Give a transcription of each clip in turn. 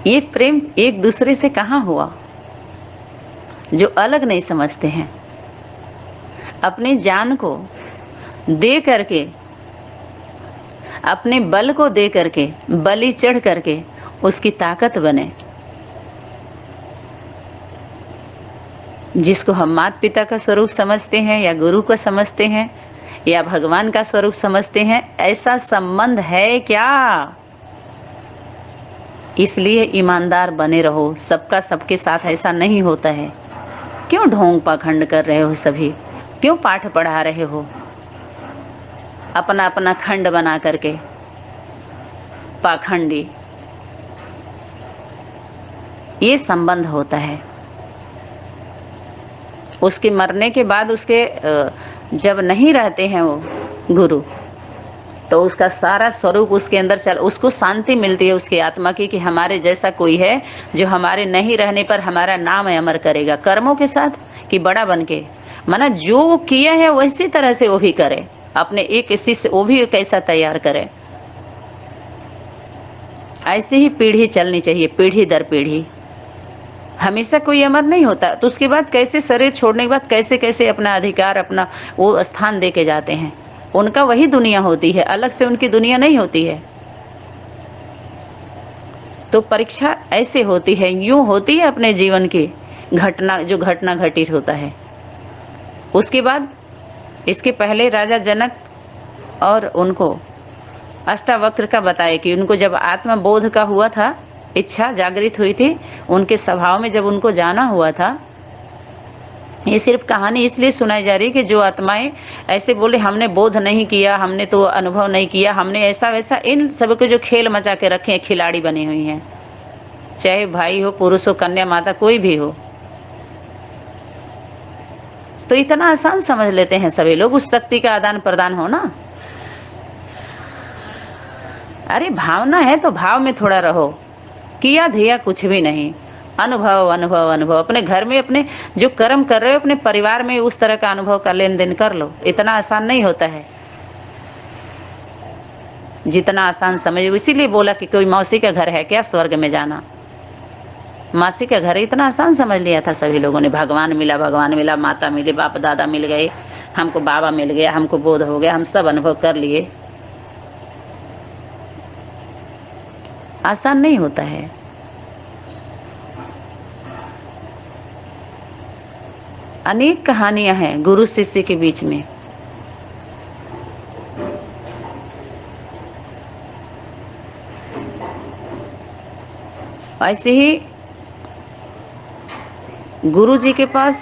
ये प्रेम एक दूसरे से कहाँ हुआ? जो अलग नहीं समझते हैं, अपनी जान को दे करके, अपने बल को दे करके, बलि चढ़ करके उसकी ताकत बने। जिसको हम माता पिता का स्वरूप समझते हैं या गुरु को समझते हैं या भगवान का स्वरूप समझते हैं, ऐसा संबंध है क्या? इसलिए ईमानदार बने रहो। सबका सबके साथ ऐसा नहीं होता है। क्यों ढोंग पाखंड कर रहे हो सभी? क्यों पाठ पढ़ा रहे हो अपना अपना खंड बना करके? पाखंडी ये संबंध होता है। उसके मरने के बाद उसके जब नहीं रहते हैं वो गुरु, तो उसका सारा स्वरूप उसके अंदर चल, उसको शांति मिलती है उसकी आत्मा की कि हमारे जैसा कोई है जो हमारे नहीं रहने पर हमारा नाम अमर करेगा। कर्मों के साथ कि बड़ा बन के, माना जो वो किया है वैसी तरह से वो भी करे, अपने एक शिष्य वो भी कैसा तैयार करे। ऐसे ही पीढ़ी चलनी चाहिए, पीढ़ी दर पीढ़ी। हमेशा कोई अमर नहीं होता, तो उसके बाद कैसे शरीर छोड़ने के बाद कैसे कैसे अपना अधिकार, अपना वो स्थान दे के जाते हैं। उनका वही दुनिया होती है, अलग से उनकी दुनिया नहीं होती है। तो परीक्षा ऐसे होती है, यूं होती है अपने जीवन की घटना, जो घटना घटित होता है। उसके बाद इसके पहले राजा जनक और उनको अष्टावक्र का बताया कि उनको जब आत्मबोध का हुआ था, इच्छा जागृत हुई थी उनके स्वभाव में, जब उनको जाना हुआ था। ये सिर्फ कहानी इसलिए सुनाई जा रही है कि जो आत्माएं ऐसे बोले हमने बोध नहीं किया, हमने तो अनुभव नहीं किया, हमने ऐसा वैसा, इन सब को जो खेल मचा के रखे हैं, खिलाड़ी बनी हुई हैं, चाहे भाई हो, पुरुष हो, कन्या माता, कोई भी हो। तो इतना आसान समझ लेते हैं सभी लोग उस शक्ति का आदान प्रदान हो ना। अरे भावना है तो भाव में थोड़ा रहो, किया धिया कुछ भी नहीं। अनुभव अनुभव अनुभव, अपने घर में अपने जो कर्म कर रहे हो अपने परिवार में उस तरह का अनुभव का लेन देन कर लो। इतना आसान नहीं होता है जितना आसान समझो। इसीलिए बोला कि कोई मौसी का घर है क्या स्वर्ग में जाना? मासी का घर इतना आसान समझ लिया था सभी लोगों ने। भगवान मिला, भगवान मिला, माता मिली, बाप दादा मिल गए, हमको बाबा मिल गया, हमको बोध हो गया, हम सब अनुभव कर लिए। आसान नहीं होता है। अनेक कहानियां हैं गुरु शिष्य के बीच में। ऐसे ही गुरु जी के पास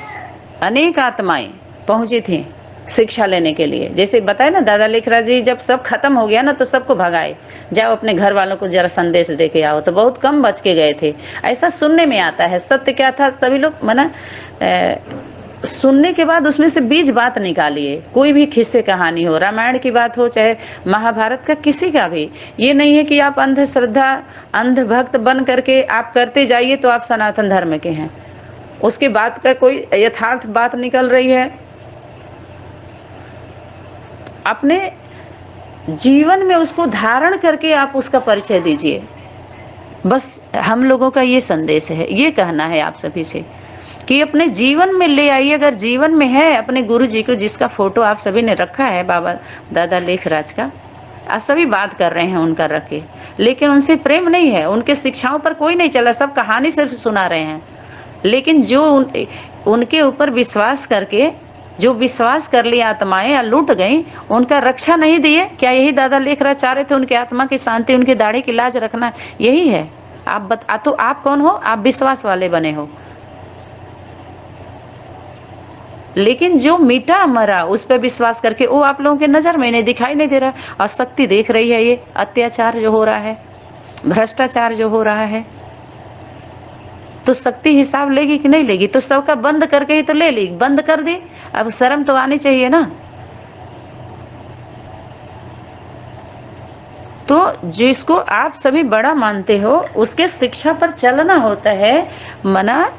अनेक आत्माएं पहुंची थी शिक्षा लेने के लिए। जैसे बताए ना दादा लेखराज जी, जब सब खत्म हो गया ना तो सबको भगाए, जाओ अपने घर वालों को जरा संदेश दे के आओ, तो बहुत कम बच के गए थे। ऐसा सुनने में आता है। सत्य क्या था, सभी लोग मना सुनने के बाद उसमें से बीज बात निकालिए। कोई भी किस्से कहानी हो, रामायण की बात हो चाहे महाभारत का, किसी का भी, ये नहीं है कि आप अंधश्रद्धा अंधभक्त बन करके आप करते जाइए तो आप सनातन धर्म के हैं। उसके बाद का कोई यथार्थ बात निकल रही है, अपने जीवन में उसको धारण करके आप उसका परिचय दीजिए। बस हम लोगों का ये संदेश है, ये कहना है आप सभी से कि अपने जीवन में ले आइए। अगर जीवन में है अपने गुरु जी को, जिसका फोटो आप सभी ने रखा है बाबा दादा लेखराज का, आप सभी बात कर रहे हैं उनका रख के, लेकिन उनसे प्रेम नहीं है, उनके शिक्षाओं पर कोई नहीं चला, सब कहानी सिर्फ सुना रहे हैं। लेकिन जो उनके ऊपर विश्वास करके, जो विश्वास कर लिया आत्माएं या लूट गई, उनका रक्षा नहीं दिए। क्या यही दादा लेखराज चाह रहे थे? उनकी आत्मा की शांति, उनकी दाढ़ी की लाज रखना, यही है। आप बता तो आप कौन हो? आप विश्वास वाले बने हो। लेकिन जो मिटा मरा उस पर विश्वास करके, वो आप लोगों के नजर में नहीं दिखाई नहीं दे रहा। और शक्ति देख रही है, ये अत्याचार जो हो रहा है, भ्रष्टाचार जो हो रहा है, तो शक्ति हिसाब लेगी कि नहीं लेगी? तो सबका बंद करके ही तो ले ली, बंद कर दी। अब शर्म तो आनी चाहिए ना। तो जिसको आप सभी बड़ा मानते हो उसके शिक्षा पर चलना होता है। मना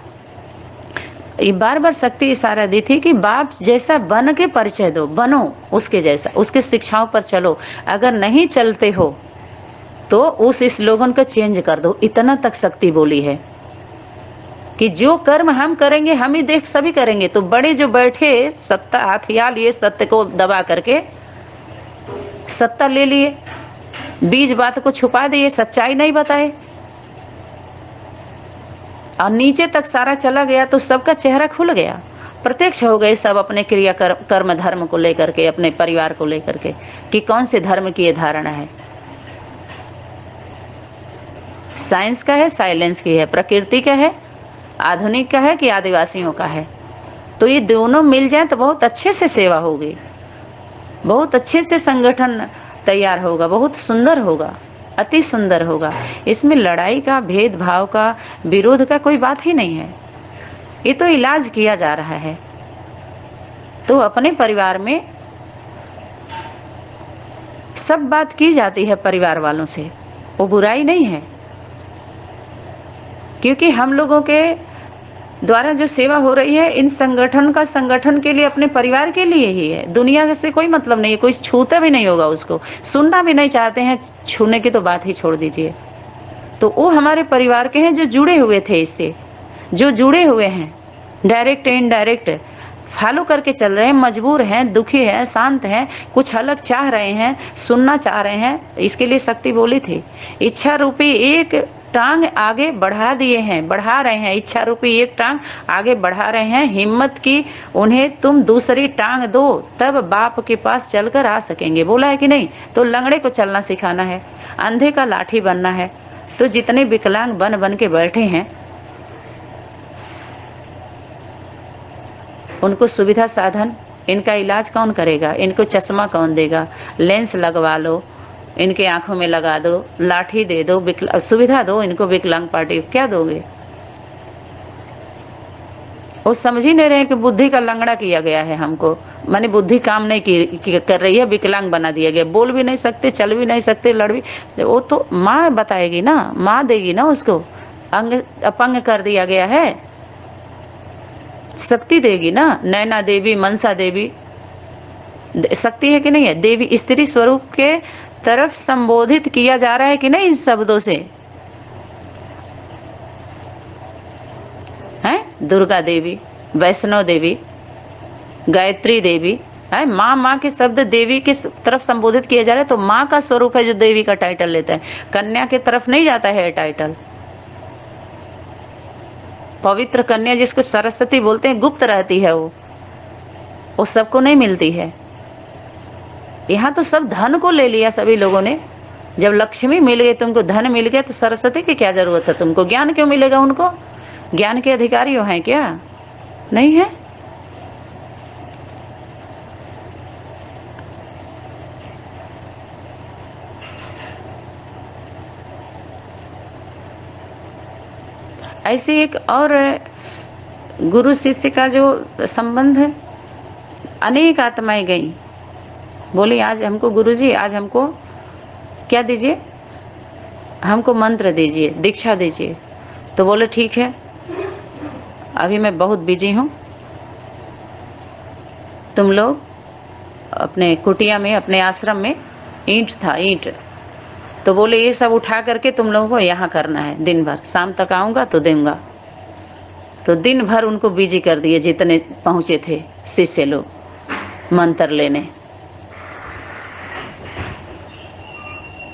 बार बार शक्ति इशारा दी थी कि बाप जैसा बन के परिचय दो, बनो उसके जैसा, उसके शिक्षाओं पर चलो। अगर नहीं चलते हो तो उस स्लोगन को चेंज कर दो। इतना तक शक्ति बोली है कि जो कर्म हम करेंगे हम ही देख सभी करेंगे। तो बड़े जो बैठे सत्ता हथियार लिए, सत्य को दबा करके सत्ता ले लिए, बीज बात को छुपा दिए, सच्चाई नहीं बताए और नीचे तक सारा चला गया, तो सबका चेहरा खुल गया, प्रत्यक्ष हो गए सब अपने क्रिया कर्म धर्म को लेकर के, अपने परिवार को लेकर के कि कौन से धर्म की ये धारणा है। साइंस का है, साइलेंस की है, प्रकृति का है, आधुनिक का है कि आदिवासियों का है। तो ये दोनों मिल जाए तो बहुत अच्छे से सेवा होगी, बहुत अच्छे से संगठन तैयार होगा, बहुत सुंदर होगा, अति सुंदर होगा। इसमें लड़ाई का, भेदभाव का, विरोध का कोई बात ही नहीं है। ये तो इलाज किया जा रहा है। तो अपने परिवार में सब बात की जाती है परिवार वालों से, वो बुराई नहीं है, क्योंकि हम लोगों के द्वारा जो सेवा हो रही है इन संगठन का, संगठन के लिए, अपने परिवार के लिए ही है। दुनिया से कोई मतलब नहीं है, कोई छूता भी नहीं होगा उसको, सुनना भी नहीं चाहते हैं, छूने की तो बात ही छोड़ दीजिए। तो वो हमारे परिवार के हैं जो जुड़े हुए थे इससे, जो जुड़े हुए हैं, डायरेक्ट इनडायरेक्ट फॉलो करके चल रहे हैं, मजबूर हैं, दुखी हैं, शांत हैं, कुछ अलग चाह रहे हैं, सुनना चाह रहे हैं। इसके लिए शक्ति बोली थी, इच्छा रूपी एक टांग आगे बढ़ा दिए हैं, बढ़ा रहे हैं, इच्छा रूपी एक टांग आगे बढ़ा रहे हैं। हिम्मत की उन्हें तुम दूसरी टांग दो, तब बाप के पास चलकर आ सकेंगे। बोला है कि नहीं? तो लंगड़े को चलना सिखाना है, अंधे का लाठी बनना है। तो जितने विकलांग बन बन के बैठे हैं उनको सुविधा साधन, इनका इलाज कौन करेगा? इनको चश्मा कौन देगा? लेंस लगवा लो, इनके आंखों में लगा दो, लाठी दे दो, सुविधा दो इनको। विकलांग पार्टी क्या दोगे? वो समझ ही नहीं रहे कि बुद्धि का लंगड़ा किया गया है हमको, माने बुद्धि काम नहीं कर रही है, विकलांग बना दिया गया। बोल भी नहीं सकते, चल भी नहीं सकते, लड़ भी, वो तो माँ बताएगी ना, माँ देगी ना उसको। अंग अपंग कर दिया गया है, शक्ति देगी ना। नैना देवी, मनसा देवी शक्ति है कि नहीं है? देवी स्त्री स्वरूप के तरफ संबोधित किया जा रहा है कि नहीं इन शब्दों से? हैं? दुर्गा देवी, वैष्णो देवी, गायत्री देवी है, माँ। माँ के शब्द देवी के तरफ संबोधित किया जा रहा है। तो माँ का स्वरूप है जो देवी का टाइटल लेता है, कन्या के तरफ नहीं जाता है टाइटल। पवित्र कन्या जिसको सरस्वती बोलते हैं, गुप्त रहती है, वो सबको नहीं मिलती है। यहाँ तो सब धन को ले लिया सभी लोगों ने। जब लक्ष्मी मिल गई, तुमको धन मिल गया, तो सरस्वती की क्या जरूरत है तुमको? ज्ञान क्यों मिलेगा उनको? ज्ञान के अधिकारी हो हैं क्या? नहीं है। ऐसे एक और गुरु शिष्य का जो संबंध है, अनेक आत्माएं गई, बोली आज हमको गुरुजी, आज हमको क्या दीजिए, हमको मंत्र दीजिए, दीक्षा दीजिए। तो बोले ठीक है, अभी मैं बहुत बिजी हूँ, तुम लोग अपने कुटिया में, अपने आश्रम में ईंट था, ईंट, तो बोले ये सब उठा करके तुम लोगों को यहाँ करना है दिन भर, शाम तक आऊँगा तो दूंगा। तो दिन भर उनको बिजी कर दिए जितने पहुँचे थे शिष्य लोग मंत्र लेने।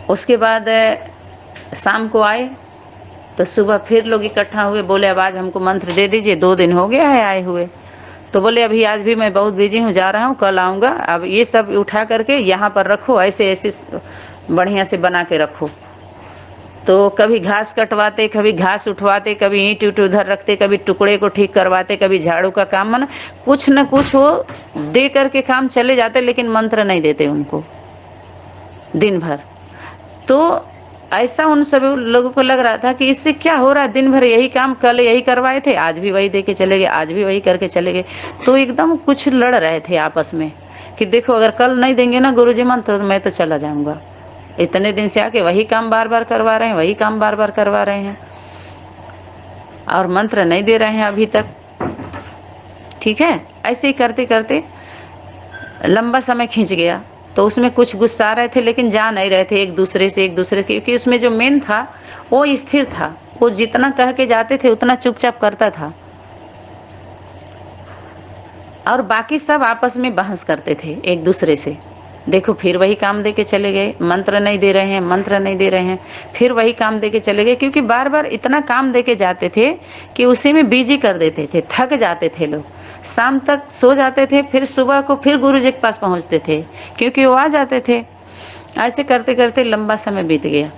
उसके बाद शाम को आए तो सुबह फिर लोग इकट्ठा हुए, बोले अब आज हमको मंत्र दे दीजिए, 2 दिन हो गया है आए हुए। तो बोले अभी आज भी मैं बहुत बिजी हूँ, जा रहा हूँ, कल आऊँगा। अब ये सब उठा करके यहाँ पर रखो, ऐसे ऐसे बढ़िया से बना के रखो। तो कभी घास कटवाते, कभी घास उठवाते, कभी ईंट उधर रखते, कभी टुकड़े को ठीक करवाते, कभी झाड़ू का काम, माना कुछ न कुछ वो दे करके काम चले जाते, लेकिन मंत्र नहीं देते उनको दिन भर। तो ऐसा उन सभी लोगों को लग रहा था कि इससे क्या हो रहा है, दिन भर यही काम, कल यही करवाए थे, आज भी वही दे के चले गए, आज भी वही करके चले गए। तो एकदम कुछ लड़ रहे थे आपस में कि देखो अगर कल नहीं देंगे ना गुरुजी मंत्र, तो मैं तो चला जाऊंगा। इतने दिन से आके वही काम बार बार करवा रहे हैं, वही काम बार बार करवा रहे हैं और मंत्र नहीं दे रहे हैं अभी तक। ठीक है, ऐसे ही करते करते लंबा समय खींच गया। तो उसमें कुछ गुस्सा रहे थे लेकिन जा नहीं रहे थे एक दूसरे से, क्योंकि उसमें जो मेन था वो स्थिर था, वो जितना कह के जाते थे उतना चुपचाप करता था, और बाकी सब आपस में बहस करते थे एक दूसरे से। देखो फिर वही काम दे के चले गए, मंत्र नहीं दे रहे हैं, मंत्र नहीं दे रहे हैं, फिर वही काम दे के चले गए, क्योंकि बार बार इतना काम दे के जाते थे कि उसी में बिजी कर देते थे, थक जाते थे लोग, शाम तक सो जाते थे, फिर सुबह को फिर गुरु जी के पास पहुंचते थे क्योंकि वो आ जाते थे। ऐसे करते करते लंबा समय बीत गया,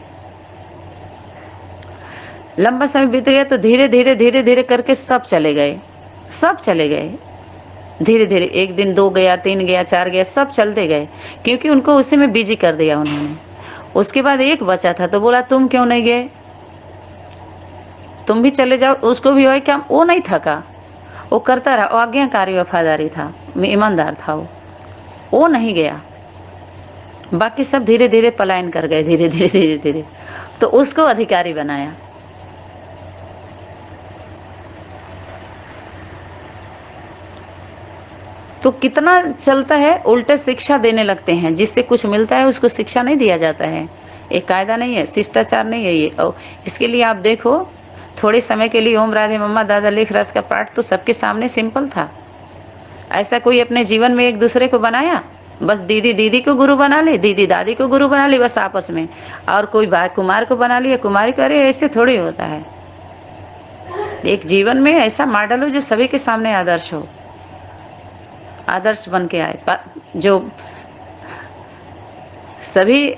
लंबा समय बीत गया, तो धीरे धीरे धीरे धीरे करके सब चले गए, सब चले गए धीरे धीरे। एक दिन 2 गया, 3 गया, 4 गया, सब चलते गए क्योंकि उनको उसी में बिजी कर दिया उन्होंने। उसके बाद एक बचा था तो बोला तुम क्यों नहीं गए, तुम भी चले जाओ, उसको भी वही काम। वो नहीं थका, वो करता रहा, वो आज्ञाकारी वफादारी था, ईमानदार था, वो नहीं गया। बाकी सब धीरे धीरे पलायन कर गए, धीरे धीरे धीरे धीरे, तो उसको अधिकारी बनाया। तो कितना चलता है, उल्टे शिक्षा देने लगते हैं, जिससे कुछ मिलता है उसको शिक्षा नहीं दिया जाता है। एक कायदा नहीं है, शिष्टाचार नहीं है ये। और इसके लिए आप देखो, थोड़े समय के लिए ओम राधे मम्मा दादा लेख रस का पाठ तो सबके सामने सिंपल था। ऐसा कोई अपने जीवन में एक दूसरे को बनाया? बस दीदी दीदी को गुरु बना ली, दीदी दादी को गुरु बना ली, बस आपस में। और कोई भाई कुमार को बना लिया, कुमारी को। अरे ऐसे थोड़ी होता है। एक जीवन में ऐसा मॉडल हो जो सभी के सामने आदर्श हो, आदर्श बन के आए, जो सभी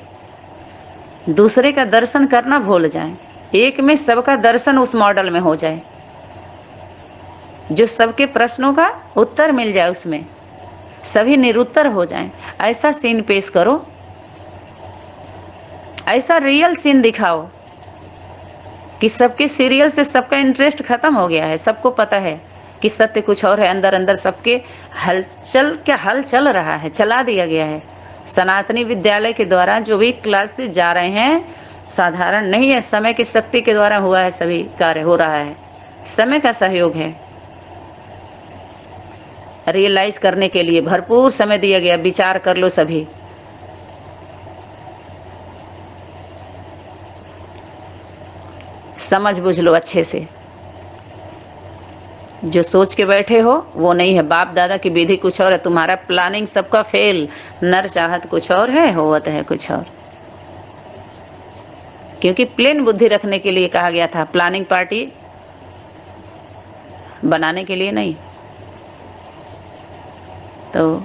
दूसरे का दर्शन करना भूल जाएं, एक में सबका दर्शन उस मॉडल में हो जाए, जो सबके प्रश्नों का उत्तर मिल जाए, उसमें सभी निरुत्तर हो जाएं। ऐसा सीन पेश करो, ऐसा रियल सीन दिखाओ कि सबके सीरियल से सबका इंटरेस्ट खत्म हो गया है। सबको पता है कि सत्य कुछ और है, अंदर अंदर सबके हलचल क्या हल चल रहा है, चला दिया गया है। सनातनी विद्यालय के द्वारा जो भी क्लास से जा रहे हैं साधारण नहीं है, समय की शक्ति के द्वारा हुआ है, सभी कार्य हो रहा है, समय का सहयोग है। रियलाइज करने के लिए भरपूर समय दिया गया, विचार कर लो सभी। समझ बुझ लो अच्छे से। जो सोच के बैठे हो वो नहीं है, बाप दादा की विधि कुछ और है, तुम्हारा प्लानिंग सबका फेल, नर चाहत कुछ और है, होवत है कुछ और। क्योंकि प्लेन बुद्धि रखने के लिए कहा गया था, प्लानिंग पार्टी बनाने के लिए नहीं। तो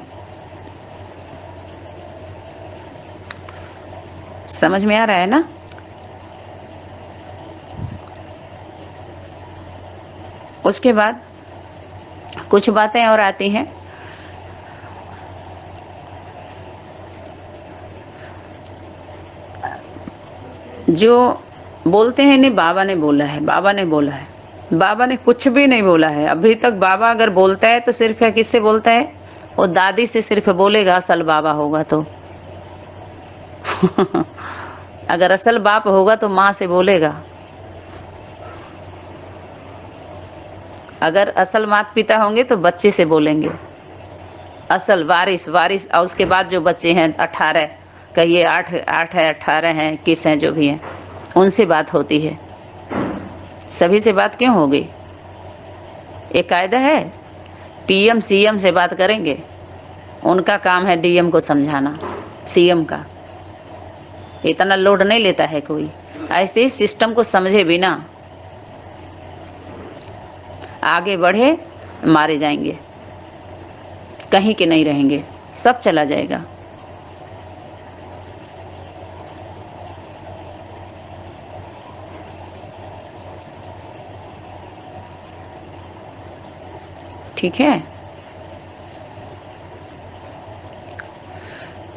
समझ में आ रहा है ना? उसके बाद कुछ बातें और आती हैं। जो बोलते हैं नहीं, बाबा ने बोला है, बाबा ने बोला है। बाबा ने कुछ भी नहीं बोला है अभी तक। बाबा अगर बोलता है तो सिर्फ है, किससे बोलता है? वो दादी से सिर्फ बोलेगा, असल बाबा होगा तो अगर असल बाप होगा तो माँ से बोलेगा। अगर असल माता पिता होंगे तो बच्चे से बोलेंगे, असल वारिस। और उसके बाद जो बच्चे हैं 18, कहिए 8 है, 18 हैं, 21 हैं, जो भी हैं, उनसे बात होती है। सभी से बात क्यों होगी? एक कायदा है, पीएम सीएम से बात करेंगे, उनका काम है डीएम को समझाना, सीएम का इतना लोड नहीं लेता है कोई। ऐसे ही सिस्टम को समझे बिना आगे बढ़े, मारे जाएंगे, कहीं के नहीं रहेंगे, सब चला जाएगा। ठीक है?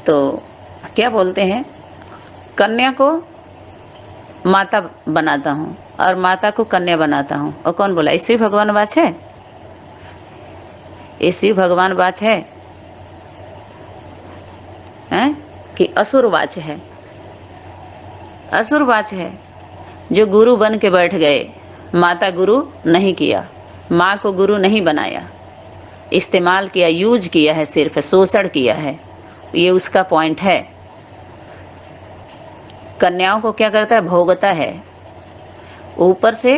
तो क्या बोलते हैं, कन्या को माता बनाता हूँ और माता को कन्या बनाता हूँ। और कौन बोला? इसी भगवान बाच है, इसी भगवान बाच है, हैं? कि असुरवाच है? असुरवाच है जो गुरु बन के बैठ गए। माता गुरु नहीं किया, माँ को गुरु नहीं बनाया, इस्तेमाल किया, यूज किया है, सिर्फ शोषण किया है। ये उसका पॉइंट है। कन्याओं को क्या करता है, भोगता है। ऊपर से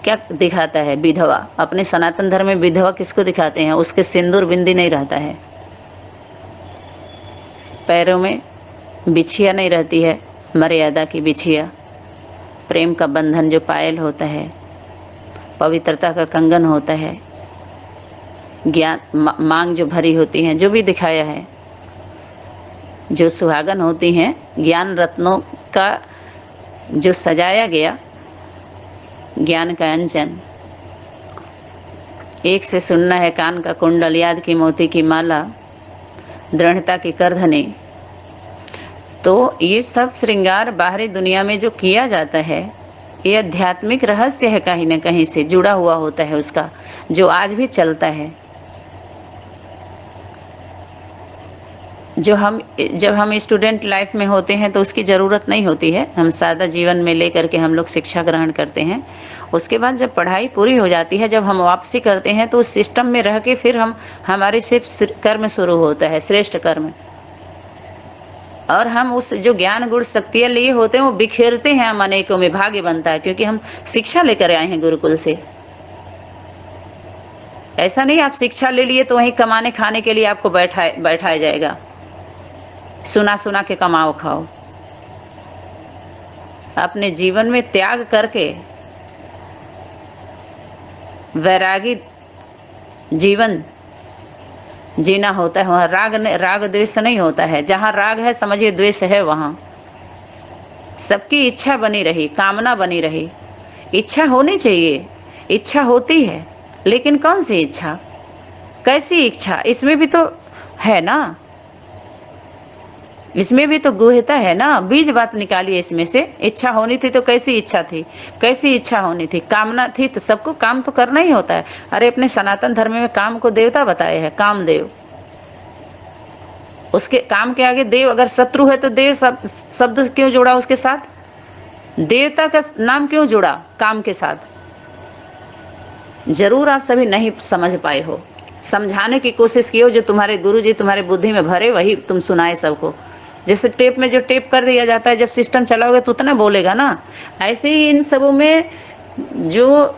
क्या दिखाता है, विधवा। अपने सनातन धर्म में विधवा किसको दिखाते हैं, उसके सिंदूर बिंदी नहीं रहता है, पैरों में बिछिया नहीं रहती है, मर्यादा की बिछिया, प्रेम का बंधन जो पायल होता है, पवित्रता का कंगन होता है, ज्ञान मांग जो भरी होती हैं, जो भी दिखाया है, जो सुहागन होती हैं, ज्ञान रत्नों का जो सजाया गया, ज्ञान का अंजन, एक से सुनना है कान का कुंडल, याद की मोती की माला, दृढ़ता की करधनी। तो ये सब श्रृंगार बाहरी दुनिया में जो किया जाता है, ये आध्यात्मिक रहस्य है, कहीं ना कहीं से जुड़ा हुआ होता है उसका, जो आज भी चलता है। जब हम स्टूडेंट लाइफ में होते हैं तो उसकी ज़रूरत नहीं होती है, हम सादा जीवन में लेकर के हम लोग शिक्षा ग्रहण करते हैं। उसके बाद जब पढ़ाई पूरी हो जाती है, जब हम वापसी करते हैं, तो उस सिस्टम में रह के फिर हमारे से कर्म शुरू होता है, श्रेष्ठ कर्म। और हम उस जो ज्ञान गुण शक्तियाँ लिए होते हैं वो बिखेरते हैं, हम अनेकों में भाग्य बनता है, क्योंकि हम शिक्षा लेकर आए हैं गुरुकुल से। ऐसा नहीं आप शिक्षा ले लिए तो वहीं कमाने खाने के लिए आपको बैठाया जाएगा, सुना सुना के कमाओ खाओ। अपने जीवन में त्याग करके वैरागी जीवन जीना होता है। वहाँ राग द्वेष नहीं होता है। जहाँ राग है समझिए द्वेष है, वहाँ सबकी इच्छा बनी रही, कामना बनी रही। इच्छा होनी चाहिए, इच्छा होती है, लेकिन कौन सी इच्छा, कैसी इच्छा, इसमें भी तो है ना, इसमें भी तो गुहता है ना। बीज बात निकालिए इसमें से। इच्छा होनी थी तो कैसी इच्छा थी, कैसी इच्छा होनी थी, कामना थी तो सबको काम तो करना ही होता है। अरे अपने सनातन धर्म में काम को देवता बताए हैं, कामदेव। उसके काम के आगे देव अगर शत्रु है तो देव शब्द क्यों जोड़ा उसके साथ, देवता का नाम क्यों जुड़ा काम के साथ। जरूर आप सभी नहीं समझ पाए हो, समझाने की कोशिश की हो, जो तुम्हारे गुरुजी तुम्हारे बुद्धि में भरे वही तुम सुनाए सबको। जैसे टेप में जो टेप कर दिया जाता है, जब सिस्टम चलाओगे तो उतना बोलेगा ना, ऐसे ही इन सबों में जो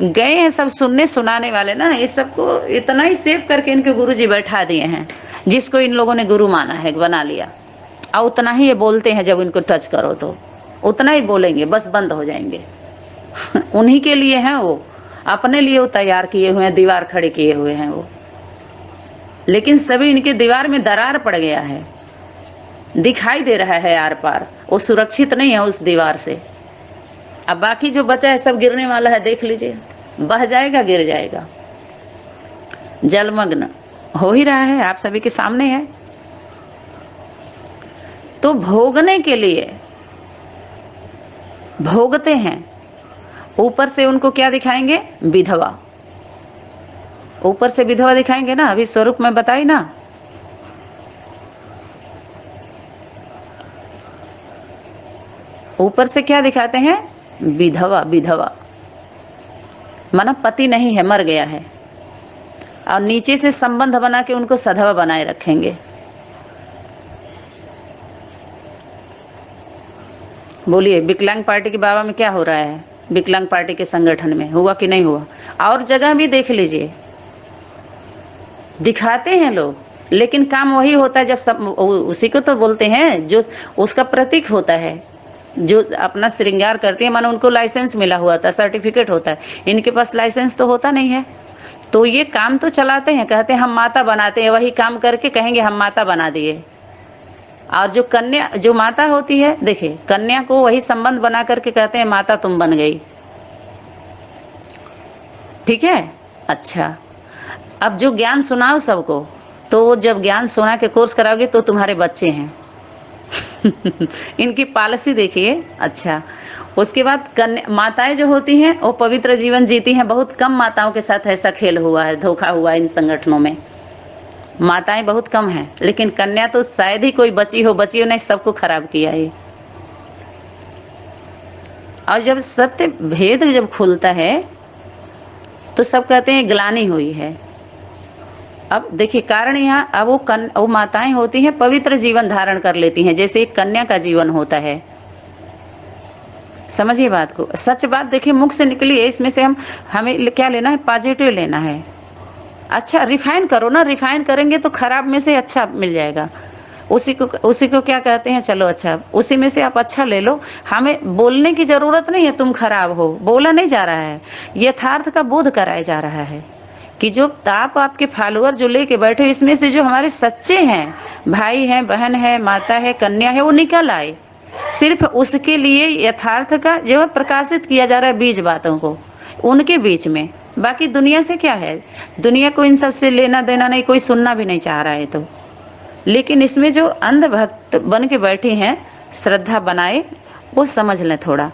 गए हैं सब सुनने सुनाने वाले ना, ये सबको इतना ही सेव करके इनके गुरुजी बैठा दिए हैं, जिसको इन लोगों ने गुरु माना है, बना लिया। और उतना ही ये बोलते हैं, जब इनको टच करो तो उतना ही बोलेंगे, बस बंद हो जाएंगे। उन्हीं के लिए हैं वो, अपने लिए वो तैयार किए हुए हैं, दीवार खड़े किए हुए हैं वो। लेकिन सभी इनके दीवार में दरार पड़ गया है, दिखाई दे रहा है आर पार, वो सुरक्षित नहीं है उस दीवार से। अब बाकी जो बचा है सब गिरने वाला है, देख लीजिए, बह जाएगा, गिर जाएगा, जलमग्न हो ही रहा है, आप सभी के सामने है। तो भोगने के लिए भोगते हैं। ऊपर से उनको क्या दिखाएंगे, विधवा। ऊपर से विधवा दिखाएंगे ना, अभी स्वरूप में बताई ना। ऊपर से क्या दिखाते हैं, विधवा। विधवा माना पति नहीं है, मर गया है, और नीचे से संबंध बना के उनको सधवा बनाए रखेंगे। बोलिए, विकलांग पार्टी के बाबा में क्या हो रहा है, विकलांग पार्टी के संगठन में हुआ कि नहीं हुआ। और जगह भी देख लीजिए, दिखाते हैं लोग, लेकिन काम वही होता है जब सब उसी को तो बोलते हैं जो उसका प्रतीक होता है, जो अपना श्रृंगार करती है। मानो उनको लाइसेंस मिला हुआ था, सर्टिफिकेट होता है, इनके पास लाइसेंस तो होता नहीं है। तो ये काम तो चलाते हैं, कहते हैं हम माता बनाते हैं, वही काम करके कहेंगे हम माता बना दिए। और जो कन्या, जो माता होती है, देखिए कन्या को वही संबंध बना करके कहते हैं माता तुम बन गई। ठीक है, अच्छा। अब जो ज्ञान सुनाओ सबको, तो वो जब ज्ञान सुना के कोर्स कराओगे तो तुम्हारे बच्चे हैं। इनकी पॉलिसी देखिए। अच्छा, उसके बाद माताएं जो होती हैं वो पवित्र जीवन जीती हैं। बहुत कम माताओं के साथ ऐसा खेल हुआ है, धोखा हुआ है इन संगठनों में। माताएं बहुत कम हैं, लेकिन कन्या तो शायद ही कोई बची हो नहीं, सबको खराब किया है। और जब सत्य भेद जब खुलता है तो सब कहते हैं ग्लानि हुई है। अब देखिए कारण यहाँ अब वो माताएं होती हैं पवित्र जीवन धारण कर लेती हैं, जैसे एक कन्या का जीवन होता है। समझिए बात को, सच बात देखिए मुख से निकली है, इसमें से हमें क्या लेना है, पॉजिटिव लेना है। अच्छा रिफाइन करो ना, रिफाइन करेंगे तो खराब में से अच्छा मिल जाएगा। उसी को क्या कहते हैं, चलो अच्छा उसी में से आप अच्छा ले लो। हमें बोलने की जरूरत नहीं है तुम खराब हो, बोला नहीं जा रहा है, यथार्थ का बोध कराया जा रहा है कि जो आपके फॉलोअर जो लेके बैठे, इसमें से जो हमारे सच्चे हैं, भाई हैं, बहन है, माता है, कन्या है, वो निकल आए। सिर्फ उसके लिए यथार्थ का जो है प्रकाशित किया जा रहा है, बीज बातों को उनके बीच में। बाकी दुनिया से क्या है, दुनिया को इन सब से लेना देना नहीं, कोई सुनना भी नहीं चाह रहा है। तो लेकिन इसमें जो अंधभक्त बन के बैठे हैं, श्रद्धा बनाए, वो समझ लें थोड़ा।